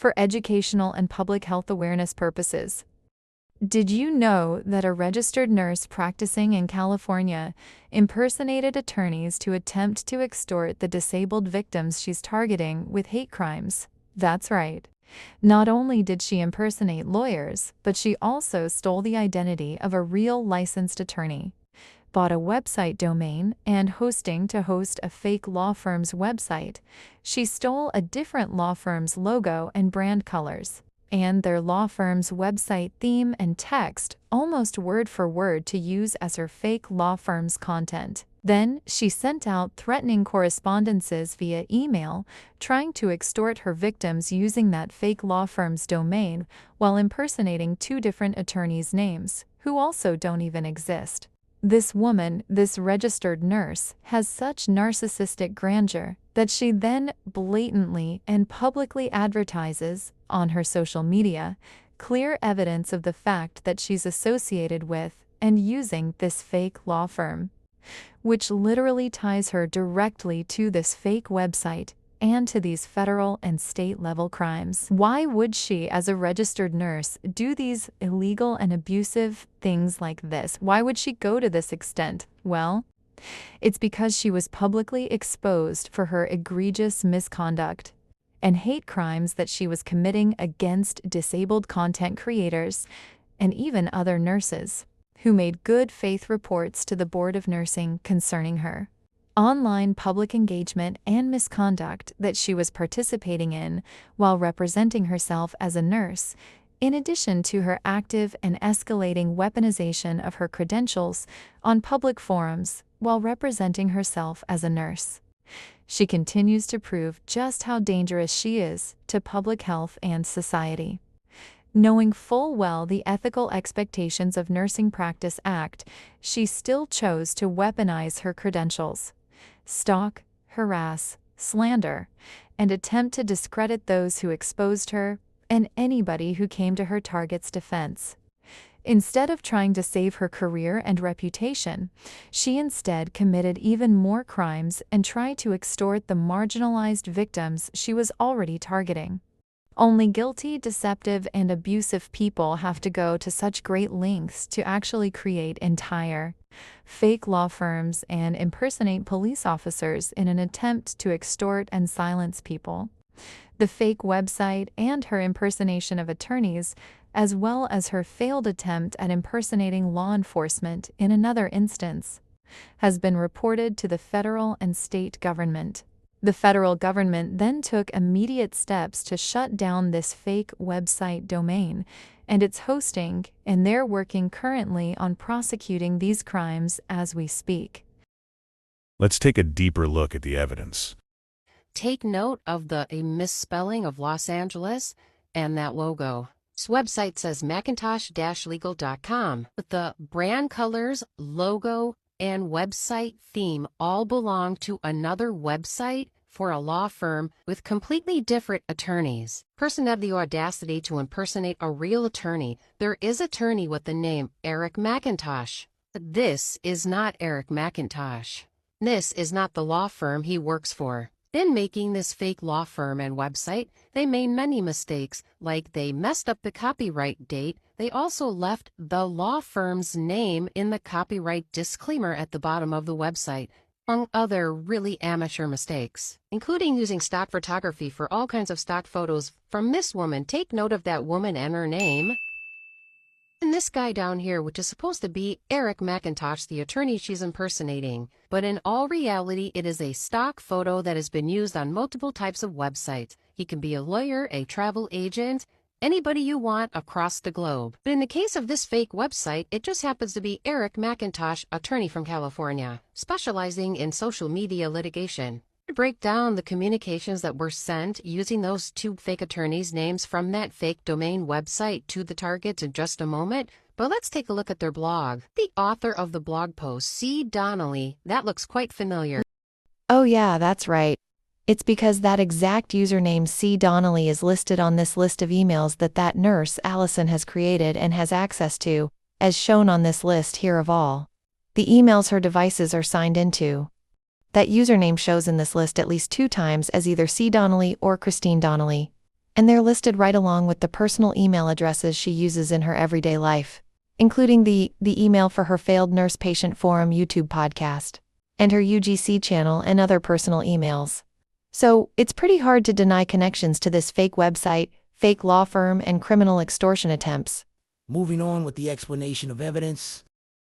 for educational and public health awareness purposes. Did you know that a registered nurse practicing in California impersonated attorneys to attempt to extort the disabled victims she's targeting with hate crimes? That's right. Not only did she impersonate lawyers, but she also stole the identity of a real licensed attorney, bought a website domain and hosting to host a fake law firm's website. She stole a different law firm's logo and brand colors, and their law firm's website theme and text almost word for word to use as her fake law firm's content. Then, she sent out threatening correspondences via email, trying to extort her victims using that fake law firm's domain while impersonating two different attorneys' names, who also don't even exist. This woman, this registered nurse, has such narcissistic grandeur that she then blatantly and publicly advertises, on her social media, clear evidence of the fact that she's associated with and using this fake law firm, which literally ties her directly to this fake website and to these federal and state-level crimes. Why would she, as a registered nurse, do these illegal and abusive things like this? Why would she go to this extent? Well, it's because she was publicly exposed for her egregious misconduct and hate crimes that she was committing against disabled content creators and even other nurses who made good faith reports to the Board of Nursing concerning her online public engagement and misconduct that she was participating in while representing herself as a nurse, in addition to her active and escalating weaponization of her credentials on public forums while representing herself as a nurse. She continues to prove just how dangerous she is to public health and society. Knowing full well the ethical expectations of Nursing Practice Act, she still chose to weaponize her credentials, stalk, harass, slander, and attempt to discredit those who exposed her and anybody who came to her target's defense. Instead of trying to save her career and reputation, she instead committed even more crimes and tried to extort the marginalized victims she was already targeting. Only guilty, deceptive, and abusive people have to go to such great lengths to actually create entire fake law firms and impersonate police officers in an attempt to extort and silence people. The fake website and her impersonation of attorneys, as well as her failed attempt at impersonating law enforcement in another instance, has been reported to the federal and state government. The federal government then took immediate steps to shut down this fake website domain and its hosting, and they're working currently on prosecuting these crimes as we speak. Let's take a deeper look at the evidence. Take note of the misspelling of Los Angeles and that logo. This website says Macintosh-legal.com, but the brand colors, logo, and website theme all belong to another website for a law firm with completely different attorneys. Person had the audacity to impersonate a real attorney. There is an attorney with the name Eric McIntosh. This is not Eric McIntosh. This is not the law firm he works for. In making this fake law firm and website, they made many mistakes, like they messed up the copyright date. They also left the law firm's name in the copyright disclaimer at the bottom of the website, among other really amateur mistakes, including using stock photography for all kinds of stock photos from this woman. Take note of that woman and her name. And this guy down here, which is supposed to be Eric McIntosh, the attorney she's impersonating. But in all reality, it is a stock photo that has been used on multiple types of websites. He can be a lawyer, a travel agent, anybody you want across the globe. But in the case of this fake website, it just happens to be Eric McIntosh, attorney from California, specializing in social media litigation. To break down the communications that were sent using those two fake attorneys' names from that fake domain website to the targets in just a moment, but let's take a look at their blog. The author of the blog post, C. Donnelly, that looks quite familiar. Oh yeah, that's right. It's because that exact username C. Donnelly is listed on this list of emails that nurse Allyson has created and has access to, as shown on this list here of all the emails her devices are signed into. That username shows in this list at least 2 times as either C. Donnelly or Christine Donnelly. And they're listed right along with the personal email addresses she uses in her everyday life, including the email for her failed nurse patient forum YouTube podcast, and her UGC channel and other personal emails. So, it's pretty hard to deny connections to this fake website, fake law firm, and criminal extortion attempts. Moving on with the explanation of evidence.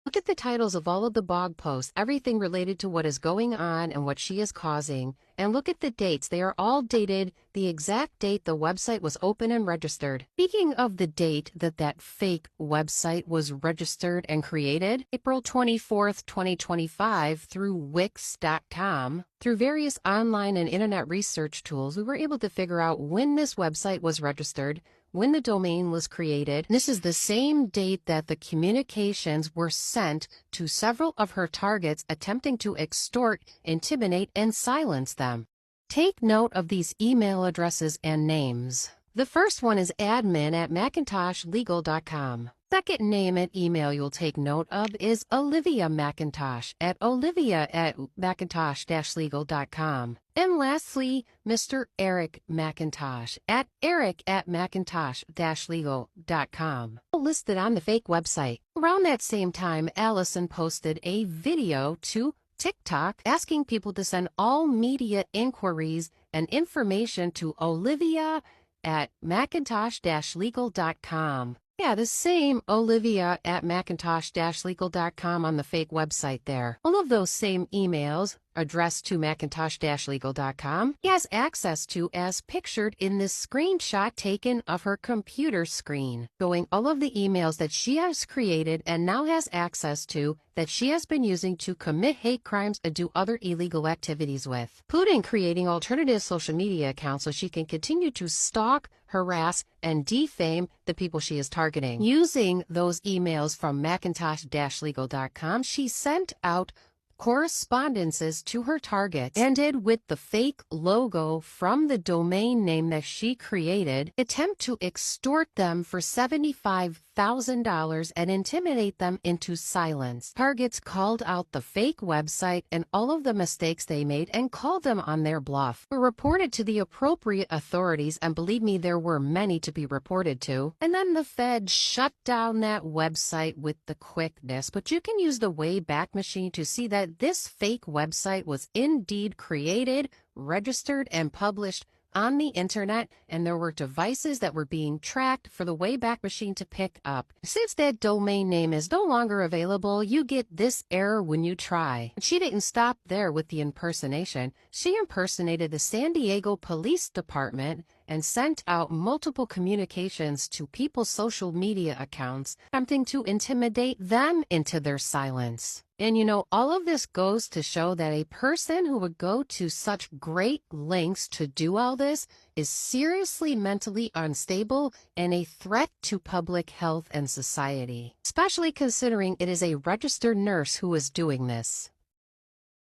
Look at the titles of all of the blog posts, everything related to what is going on and what she is causing. And look at the dates. They are all dated the exact date the website was open and registered. Speaking of the date that fake website was registered and created, April 24th, 2025, through Wix.com. Through various online and internet research tools, we were able to figure out when this website was registered, when the domain was created. This is the same date that the communications were sent to several of her targets attempting to extort, intimidate, and silence them. Take note of these email addresses and names. The first one is admin@macintoshlegal.com. Second name and email you'll take note of is Olivia McIntosh at olivia@macintosh-legal.com. And lastly, Mr. Eric McIntosh at eric@macintosh-legal.com. Listed on the fake website. Around that same time, Allyson posted a video to TikTok asking people to send all media inquiries and information to olivia@macintosh-legal.com. Yeah, the same olivia@macintosh-legal.com on the fake website there. All of those same emails addressed to macintosh-legal.com he has access to as pictured in this screenshot taken of her computer screen, showing all of the emails that she has created and now has access to that she has been using to commit hate crimes and do other illegal activities with, including creating alternative social media accounts so she can continue to stalk, harass, and defame the people she is targeting. Using those emails from macintosh-legal.com, she sent out correspondences to her targets ended with the fake logo from the domain name that she created, attempt to extort them for $75,000 and intimidate them into silence. Targets called out the fake website and all of the mistakes they made and called them on their bluff. Were reported to the appropriate authorities, and believe me, there were many to be reported to. And then the Fed shut down that website with the quickness. But you can use the Wayback Machine to see that this fake website was indeed created, registered, and published on the internet, and there were devices that were being tracked for the Wayback Machine to pick up. Since that domain name is no longer available, you get this error when you try. She didn't stop there with the impersonation. She impersonated the San Diego Police Department and sent out multiple communications to people's social media accounts, attempting to intimidate them into their silence. And you know, all of this goes to show that a person who would go to such great lengths to do all this is seriously mentally unstable and a threat to public health and society, especially considering it is a registered nurse who is doing this.